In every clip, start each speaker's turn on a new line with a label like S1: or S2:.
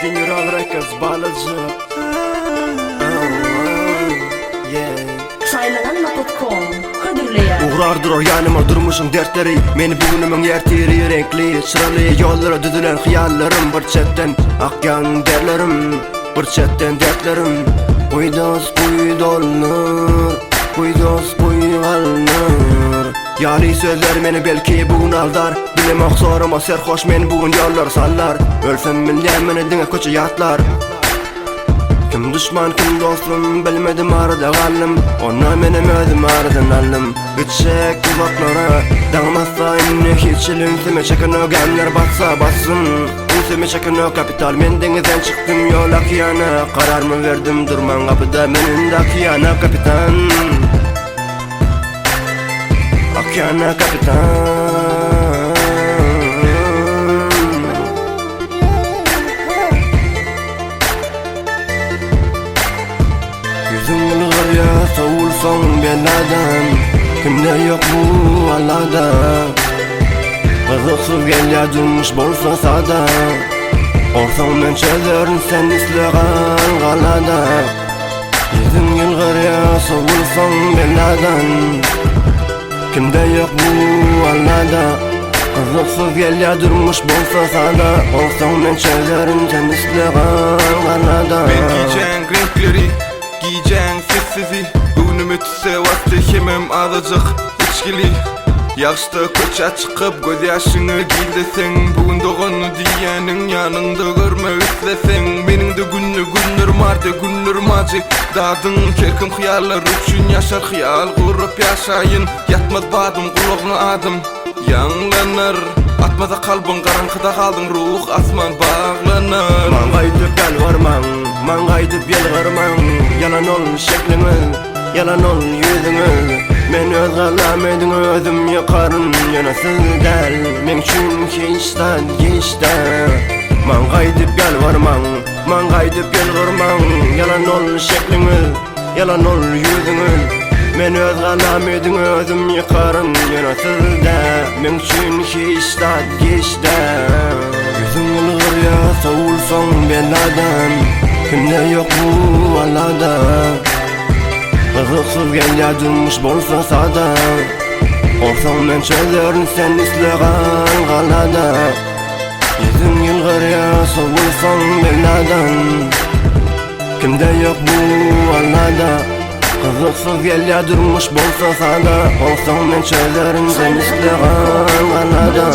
S1: General Records balıcı.
S2: Çaylananma.com Kadirliye
S1: Uğrardır o yanıma durmuşum dertleri. Meni bugünümün yertiri renkli çıralı yollara düdülen hiyallarım. Bir çetten akyan derlerim, bir çetten dertlerim. Kuydos kuydolnur, kuydos kuygalnur. Yali sözler meni belki bugün aldar. Bilemek soruma serhoş meni bugün yollar sallar. Ölsem milyen meni dine köçe yatlar. Kim düşman kim dostum bilmedim arada kaldım. Ona benim özüm aradan aldım. Gıçek uzaklara dağmazsa inni hiç ünseme çekin o gemler batsa batsın. Ünseme çekin o kapital men denizden çıktım yol akiyana. Kararımı verdim durman kapıda benim de akiyana kapitan. Akiyana kapitan. Yüzüm ılgar ya savulsan beladan. Kimde yok bu Allah'da. Kızıksız gel ya durmuş bolsa sada. Olsan men çözerin sen isleğen galada. Yüzüm ılgar ya savulsan beladan. Kimde yok bu Allah'da. Kızıksız gel ya durmuş bolsa sada. Olsan men çözerin sen isleğen galada.
S3: Ben giyeceğin renkleri, giyeceğin sessizi. Önüme tüse vastı hemem azıcık içkili. Yaşta köçe çıkıp göz yaşını giyil desen. Bugün doğunu diyenin yanında görme üstlesen. Benim de günler mardı günler macik. Dadın kerkim hıyallar üçün yaşar hıyal kurup yaşayın. Yatmaz badım kulağına adım yanlanır. Atmaza kalbin karanlıkta kaldın ruh asman bağlanır.
S1: Mangaydıp gel varman, mangaydıp yel varman. Yalan ol şeklini, yalan ol yüzünü. Men öz galamedin özüm yakarım yanasız del. Men çünkü işten geçti. Mangaydıp gel varman, mangaydıp yel varman. Yalan ol şeklini, yalan ol yüzünü. Men öz galamedin özüm yakarım yanasız del. Men çünkü işten geçti. Yüzün ılgır ya savulsan beladan. Kimde yok bu Allah'da. Kızıksız gel ya durmuş bolsa sada. Olsan men çözerin sen isleğen galada. Yüzün ılgır ya savulsan beladan. Kimde yok bu Allah'da. Kızıksız gel ya durmuş bolsa sada. Olsan men çözerin sen isleğen galada.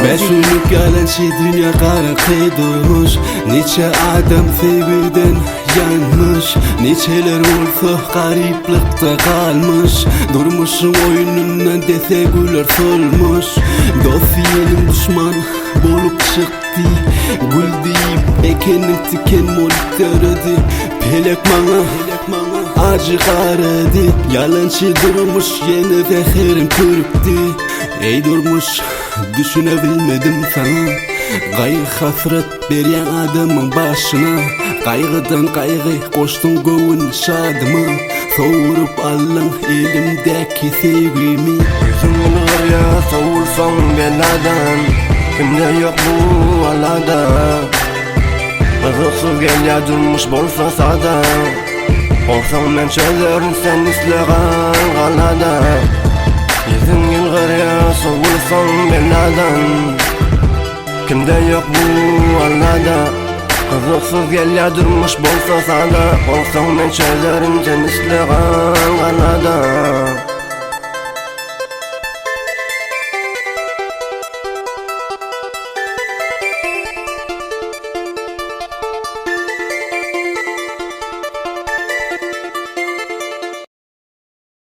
S4: Meşhurluk yalançı dünya karanlık durmuş. Nice adam sevgiden yanmış. Niceler olsa gariplikte kalmış. Durmuşun oyunundan dese güler solmuş. Dosyenin düşman bolup çıktı. Gül deyip ekenin tiken molitöredi. Pelek mana acı karadı. Yalançı durmuş yine zeherim kürktü. Ey durmuş düşünebilmedim sana. Gayrı hasret beryen adamın başına. Kaygıdan kaygı koştun göğün şadımı. Soğurup alın elimdeki sevgimi.
S1: Yüzün ılgır ya savulsan beladan. Kimde yok bu Allah'da. Kızıksız gel ya durmuş bolsa sada. Olsan men çözerin sen isleğen galada. Yüzün ılgır ya savulsan beladan. Kimde yok bu Allah'da. Kızıksız gel ya durmuş bolsa sada. Olsan men çözerin sen isleğen galada.